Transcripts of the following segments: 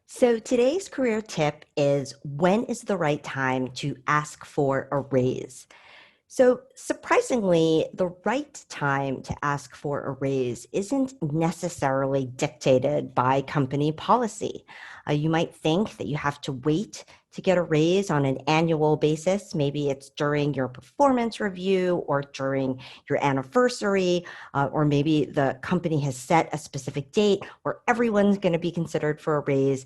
So today's career tip is when is the right time to ask for a raise? So, surprisingly, the right time to ask for a raise isn't necessarily dictated by company policy. You might think that you have to wait to get a raise on an annual basis. Maybe it's during your performance review or during your anniversary, or maybe the company has set a specific date where everyone's going to be considered for a raise.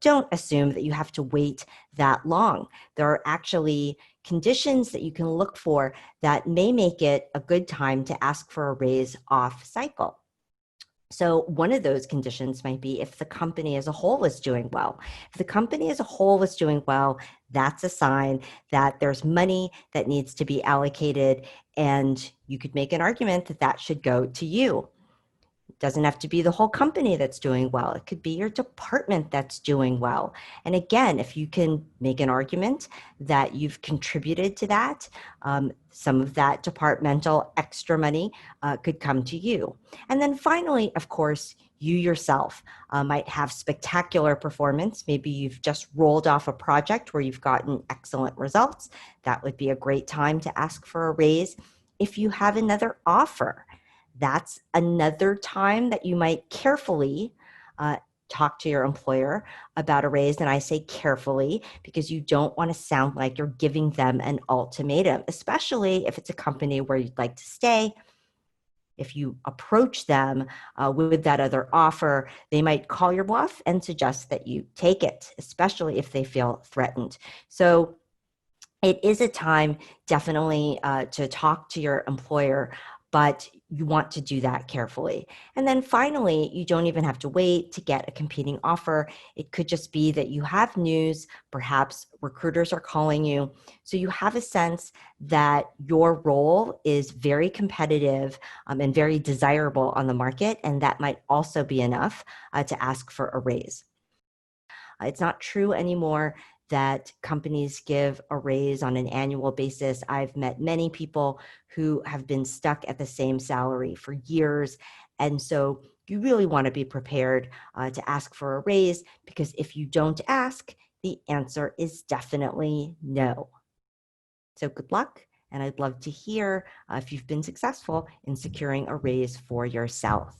Don't assume that you have to wait that long. There are actually conditions that you can look for that may make it a good time to ask for a raise off cycle. So one of those conditions might be if the company as a whole is doing well. If the company as a whole is doing well, that's a sign that there's money that needs to be allocated, and you could make an argument that that should go to you. It doesn't have to be the whole company that's doing well. It could be your department that's doing well. And again, if you can make an argument that you've contributed to that, some of that departmental extra money could come to you. And then finally, of course, you yourself might have spectacular performance. Maybe you've just rolled off a project where you've gotten excellent results. That would be a great time to ask for a raise. If you have another offer, that's another time that you might carefully talk to your employer about a raise. And I say carefully because you don't want to sound like you're giving them an ultimatum, especially if it's a company where you'd like to stay. If you approach them with that other offer, they might call your bluff and suggest that you take it, especially if they feel threatened. So it is a time definitely to talk to your employer, but you want to do that carefully. And then finally, you don't even have to wait to get a competing offer. It could just be that you have news, perhaps recruiters are calling you. So you have a sense that your role is very competitive and very desirable on the market. And that might also be enough to ask for a raise. It's not true anymore that companies give a raise on an annual basis. I've met many people who have been stuck at the same salary for years. And so you really want to be prepared to ask for a raise, because if you don't ask, the answer is definitely no. So good luck. And I'd love to hear if you've been successful in securing a raise for yourself.